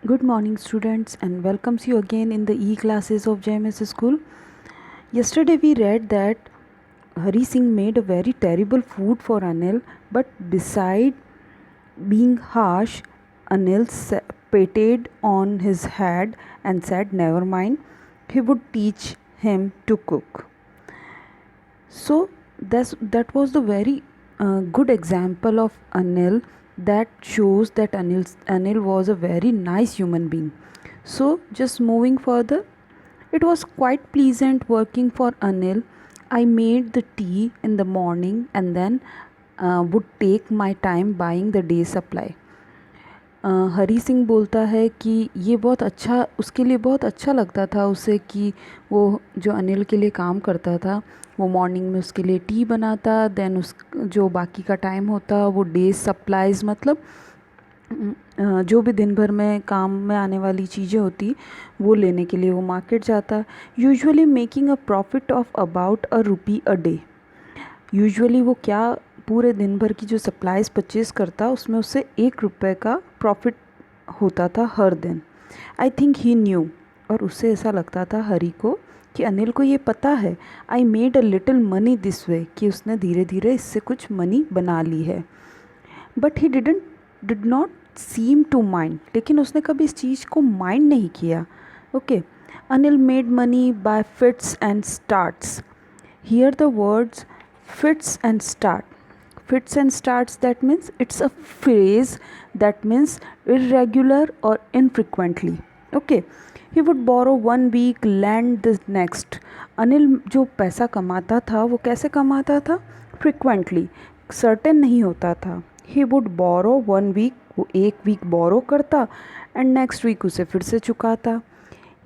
Good morning, students, and welcomes you again in the E classes of JMS School. Yesterday, we read that Hari Singh made a very terrible food for Anil, but beside being harsh, Anil patted on his head and said, "Never mind, he would teach him to cook." So that was the very good example of Anil that shows that Anil was a very nice human being. So just moving further, it was quite pleasant working for Anil. I made the tea in the morning and then would take my time buying the day supply. Hari Singh बोलता है कि ये बहुत अच्छा उसके लिए बहुत अच्छा लगता था उसे कि वो जो अनिल के लिए काम करता था वो मॉर्निंग में उसके लिए टी बनाता, देन उस जो बाकी का टाइम होता वो डे सप्लाइज़ मतलब जो भी दिन भर में काम में आने वाली चीज़ें होती वो लेने के लिए वो मार्केट जाता, usually making a profit of about ₹1 day. Usually वो क्या पूरे दिन भर की जो सप्लाईज़ परचेज़ करता उसमें उससे ₹1 का प्रॉफिट होता था हर दिन। आई थिंक ही न्यू, और उससे ऐसा लगता था हरी को कि अनिल को ये पता है I made a little money this way, कि उसने धीरे धीरे इससे कुछ मनी बना ली है। But he did not seem to mind, लेकिन उसने कभी इस चीज़ को माइंड नहीं किया। Okay, Anil made money by fits and starts. Here the words fits and start. Fits and starts, that means it's a phrase that means irregular or infrequently. Okay, he would borrow 1 week, lend the next. Anil जो पैसा कमाता था वो कैसे कमाता था? Frequently, certain नहीं होता था। ही वुड बोरो 1 week, वो 1 week बोरो करता एंड नेक्स्ट वीक उसे फिर से चुकाता।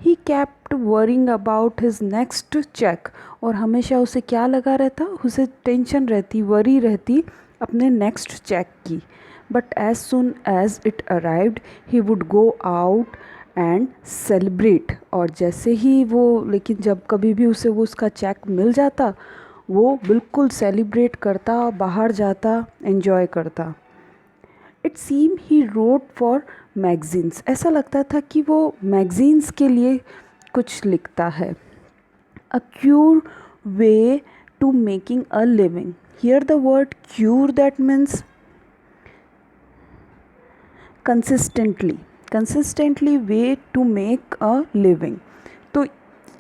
He kept worrying about his next cheque, और हमेशा उसे क्या लगा रहता, उसे टेंशन रहती, वरी रहती अपने नेक्स्ट चेक की। But as soon as it arrived he would go out and celebrate, और जैसे ही वो लेकिन जब कभी भी उसे वो उसका चेक मिल जाता वो बिल्कुल सेलिब्रेट करता, बाहर जाता, एंजॉय करता। It seem he wrote for magazines, ऐसा लगता था कि वो मैगजीन्स के लिए कुछ लिखता है। A cure way to making a living. Here the word cure, that means consistently way to make a living. तो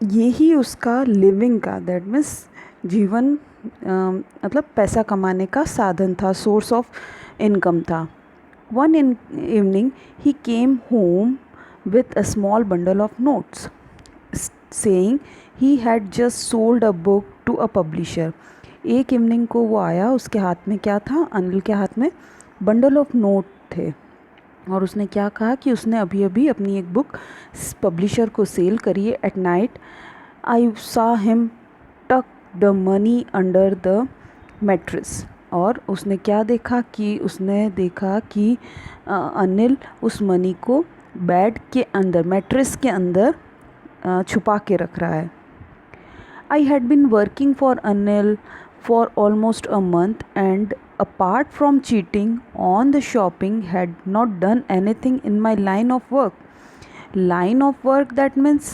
यही उसका लिविंग का, दैट मीन्स जीवन मतलब पैसा कमाने का साधन था, सोर्स ऑफ इनकम था। One evening, he came home with a small bundle of notes, saying he had just sold a book to a publisher. एक इवनिंग को वो आया, उसके हाथ में क्या था, अनिल के हाथ में बंडल ऑफ नोट थे, और उसने क्या कहा कि उसने अभी अभी अपनी एक बुक पब्लिशर को सेल करी है। एट नाइट आई सा हिम टक the money under the mattress, और उसने क्या देखा कि उसने देखा कि अनिल उस मनी को बेड के अंदर, मैट्रेस के अंदर छुपा के रख रहा है। I had been working for Anil for almost a month and apart from cheating on the shopping had not done anything in my line of work. Line of work, that means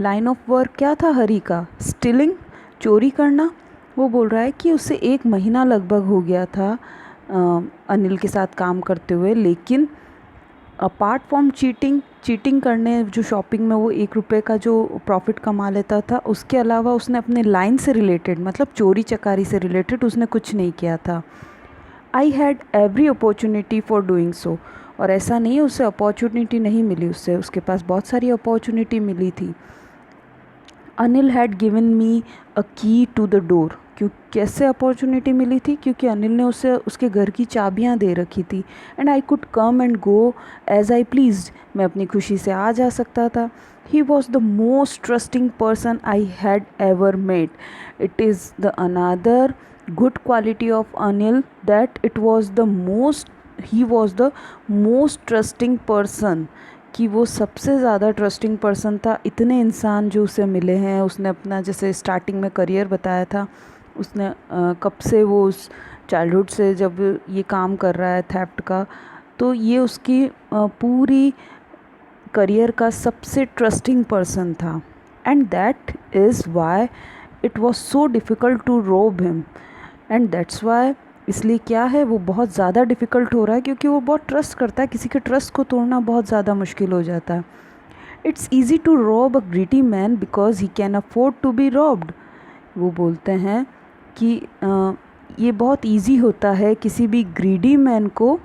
line of work क्या था हरी का? Stealing, चोरी करना। वो बोल रहा है कि उसे 1 महीना लगभग हो गया था अनिल के साथ काम करते हुए, लेकिन अपार्ट फ्रॉम चीटिंग करने जो शॉपिंग में वो ₹1 का जो प्रॉफिट कमा लेता था, उसके अलावा उसने अपने लाइन से रिलेटेड मतलब चोरी चकारी से रिलेटेड उसने कुछ नहीं किया था। I had every opportunity for doing so, और ऐसा नहीं है उसे अपॉर्चुनिटी नहीं मिली, उसके पास बहुत सारी अपॉर्चुनिटी मिली थी। अनिल हैड गिवन मी अ की टू द डोर, क्यों कैसे अपॉर्चुनिटी मिली थी? क्योंकि अनिल ने उसे उसके घर की चाबियां दे रखी थी। And I could come and go as I please, मैं अपनी खुशी से आ जा सकता था। He was the most trusting person I had ever met. It is the another good quality of Anil that he was the most trusting person, कि वो सबसे ज़्यादा ट्रस्टिंग पर्सन था। इतने इंसान जो उसे मिले हैं, उसने अपना जैसे स्टार्टिंग में करियर बताया था, उसने कब से वो उस चाइल्डहुड से जब ये काम कर रहा है थेफ्ट का, तो ये उसकी पूरी करियर का सबसे ट्रस्टिंग पर्सन था, and that is why it was so difficult to rob him. And that's why, इसलिए क्या है, वो बहुत ज़्यादा डिफ़िकल्ट हो रहा है क्योंकि वो बहुत ट्रस्ट करता है। किसी के ट्रस्ट को तोड़ना बहुत ज़्यादा मुश्किल हो जाता है। It's easy to rob a greedy man because he can afford to be robbed. वो बोलते हैं कि ये बहुत ईजी होता है किसी भी ग्रीडी मैन को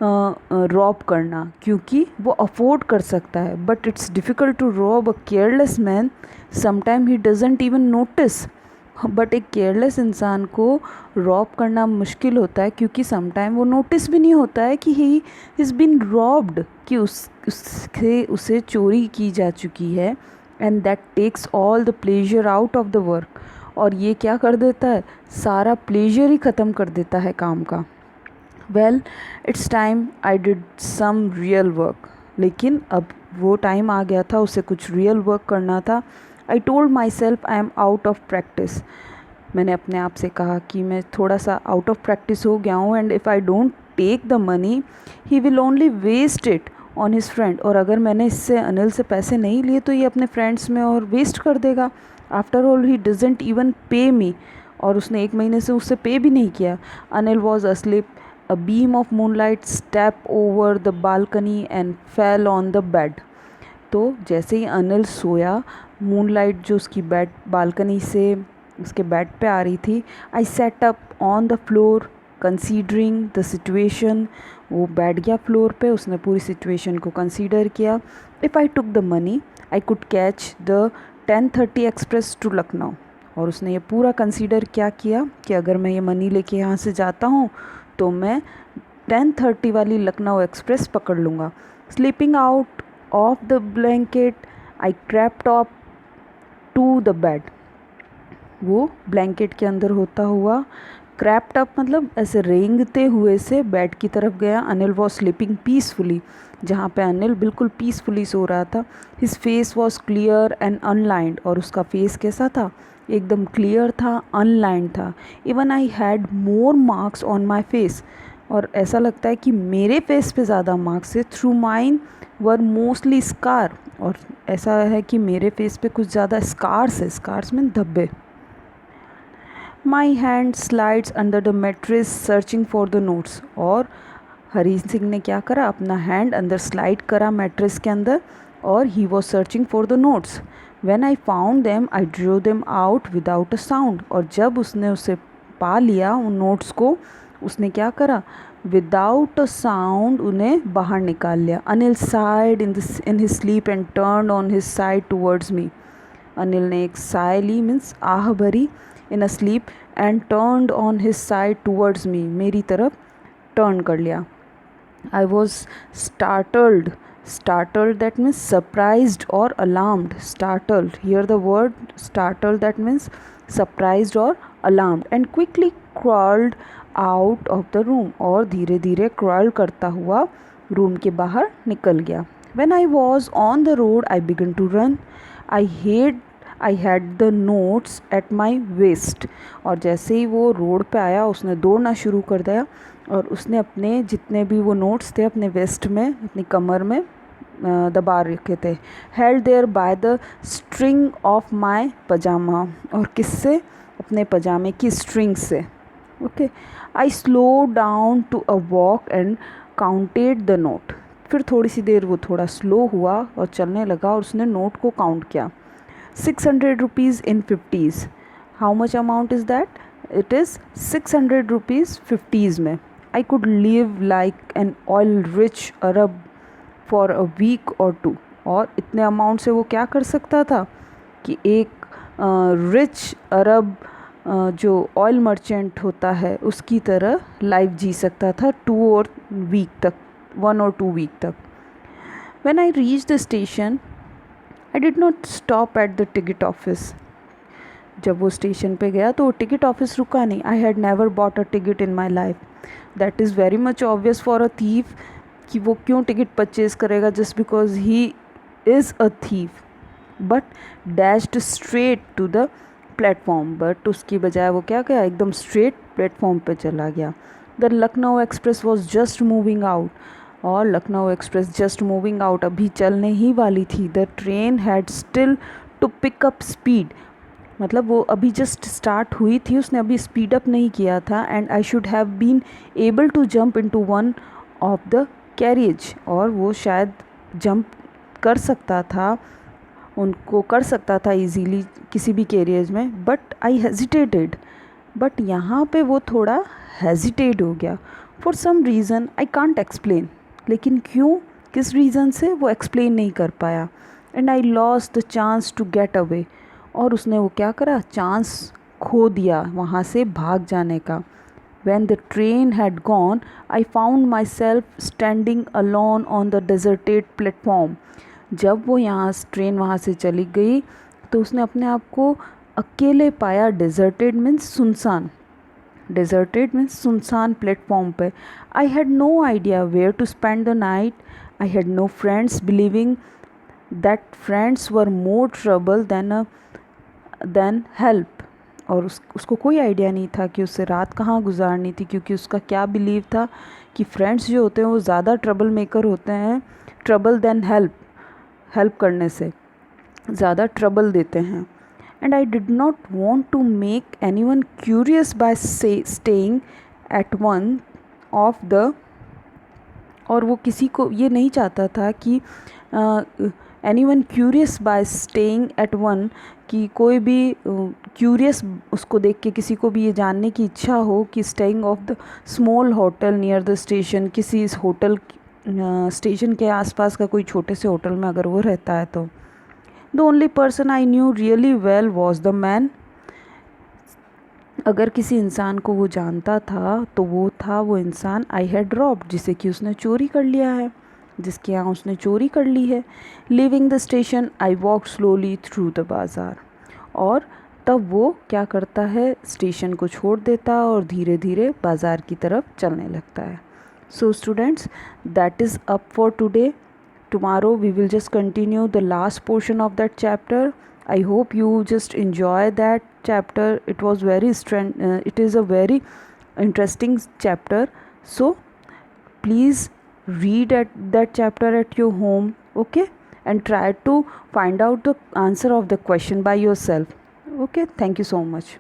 रॉब करना क्योंकि वो अफोर्ड कर सकता है, but it's difficult to rob a careless man, sometime he doesn't even notice. But एक केयरलेस इंसान को रॉब करना मुश्किल होता है क्योंकि समटाइम वो नोटिस भी नहीं होता है कि ही इज़ बीन रॉब्ड, कि उसे चोरी की जा चुकी है। And that takes all the pleasure out of the work. और ये क्या कर देता है, सारा प्लेजर ही ख़त्म कर देता है काम का। Well, it's time I did some real work. लेकिन अब वो टाइम आ गया था, उसे कुछ रियल वर्क करना था। I told my self I am out of practice. मैंने अपने आप से कहा कि मैं थोड़ा सा आउट ऑफ प्रैक्टिस हो गया हूँ, and if I don't take the money he will only waste it on his friend. और अगर मैंने इससे अनिल से पैसे नहीं लिए तो ये अपने फ्रेंड्स में और वेस्ट कर देगा। After all he doesn't even पे मी, और उसने 1 महीने से उससे पे भी नहीं किया। Anil was asleep. A beam of moonlight stepped over the balcony and fell on the bed. तो जैसे ही अनिल सोया, मूनलाइट जो उसकी बालकनी से उसके बेड पे आ रही थी, I set up on the floor considering the situation. वो बैठ गया फ्लोर पे, उसने पूरी सिचुएशन को कंसीडर किया। If I took the money I could catch the 10:30 express to Lucknow. और उसने ये पूरा कंसीडर क्या किया कि अगर मैं ये मनी लेके यहाँ से जाता हूँ तो मैं 10:30 वाली लखनऊ एक्सप्रेस पकड़ लूँगा। Slipping out of the blanket I crept up to the bed. वो ब्लैंकेट के अंदर होता हुआ, क्रैप्ट अप मतलब ऐसे रेंगते हुए से बेड की तरफ गया। अनिल वॉज स्लीपिंग पीसफुली, जहाँ पे अनिल बिल्कुल पीसफुली सो रहा था। His face was clear and unlined. और उसका फेस कैसा था, एकदम क्लियर था, अनलाइंड था। Even I had more marks on my face. और ऐसा लगता है कि मेरे फेस पे ज़्यादा मार्क्स है। Through mine were mostly scar. और ऐसा है कि मेरे फेस पे कुछ ज़्यादा स्कार्स है। स्कार्स मीन धब्बे। My hand slides under the mattress searching for the notes. और हरी सिंह ने क्या करा, अपना हैंड अंदर स्लाइड करा मैट्रेस के अंदर, और he was searching for the notes. When I found them, I drew them out without a sound. और जब उसने उसे पा लिया उन नोट्स को, उसने क्या करा, विदाउट अ साउंड उन्हें बाहर निकाल लिया। Anil sighed in his sleep and turn on his side towards me. Anil ने एक साय ली, मीन्स आह भरी, in a sleep, and turned on his side towards me, मेरी तरफ टर्न कर लिया। I was startled. Startled, that means surprised or alarmed. Startled, here the word startled, that means surprised or alarmed. And quickly crawled out of the room. और धीरे धीरे crawl करता हुआ room के बाहर निकल गया। When I was on the road I began to run. I had the notes at my waist. और जैसे ही वो रोड पे आया उसने दौड़ना शुरू कर दिया, और उसने अपने जितने भी वो नोट्स थे अपने वेस्ट में, अपनी कमर में दबा रखे थे। Held there by the string of my pyjama. और किससे, अपने पजामे की स्ट्रिंग से। Okay. I slow down to a walk and counted the note. फिर थोड़ी सी देर वो थोड़ा स्लो हुआ और चलने लगा, और उसने नोट को काउंट किया। 600 rupees in 50s। How much amount is that? It is 600 rupees 50s में। I could live like an oil rich Arab for a week और 2। और इतने अमाउंट से वो क्या कर सकता था कि एक रिच अरब जो ऑयल मर्चेंट होता है उसकी तरह लाइफ जी सकता था 2 और वीक तक, 1 और 2 वीक तक। When I reach the station I did not stop at the ticket office. जब वो स्टेशन पे गया तो वो टिकट ऑफिस रुका नहीं। I had never bought a ticket in my life. That is very much obvious for a thief कि वो क्यों टिकट परचेज़ करेगा, just because he is a thief. But dashed straight to the platform. But उसकी बजाय वो क्या गया, एकदम स्ट्रेट प्लेटफॉर्म पे चला गया। The Lucknow express was just moving out. और Lucknow express just moving out, अभी चलने ही वाली थी। The train had still to pick up speed, मतलब वो अभी जस्ट स्टार्ट हुई थी, उसने अभी स्पीड अप नहीं किया था। And I should have been able to jump into one of the carriage, और वो शायद जंप कर सकता था, उनको कर सकता था इजीली किसी भी कैरियज में। बट आई हेजिटेटेड, बट यहाँ पे वो थोड़ा हेजिटेट हो गया। For some reason I can't explain, लेकिन क्यों, किस रीज़न से, वो एक्सप्लेन नहीं कर पाया। And I lost the chance to get away, और उसने वो क्या करा, चांस खो दिया वहाँ से भाग जाने का। When the train had gone, I found myself standing alone on the deserted platform. जब वो यहाँ ट्रेन वहाँ से चली गई तो उसने अपने आप को अकेले पाया। deserted means सुनसान, deserted means सुनसान प्लेटफॉर्म पे। I had no idea where to spend the night. I had no friends, believing that friends were more trouble than help. और उसको कोई आइडिया नहीं था कि उससे रात कहाँ गुजारनी थी, क्योंकि उसका क्या बिलीव था कि फ्रेंड्स जो होते हैं वो ज़्यादा ट्रबल मेकर होते हैं, ट्रबल देन हेल्प, हेल्प करने से ज़्यादा ट्रबल देते हैं। And I did not want to make anyone curious by staying at one of the, और वो किसी को ये नहीं चाहता था कि anyone curious by staying at one, कि कोई भी क्यूरियस उसको देख के किसी को भी ये जानने की इच्छा हो कि staying of the small hotel near the station, किसी इस होटल स्टेशन के आसपास का कोई छोटे से होटल में अगर वो रहता है तो। The only person I knew really well was the man. अगर किसी इंसान को वो जानता था तो वो था वो इंसान आई हैड रॉब्ड, जिसे कि उसने चोरी कर लिया है, जिसके यहाँ उसने चोरी कर ली है। Living the station I walk slowly through the बाज़ार, और तब वो क्या करता है, स्टेशन को छोड़ देता है और धीरे धीरे बाज़ार की तरफ चलने लगता है। So students, that is up for today. Tomorrow we will just continue the last portion of that chapter. I hope you just enjoy that chapter. It is a very interesting chapter. So please read that chapter at your home, okay, and try to find out the answer of the question by yourself. Okay, thank you so much.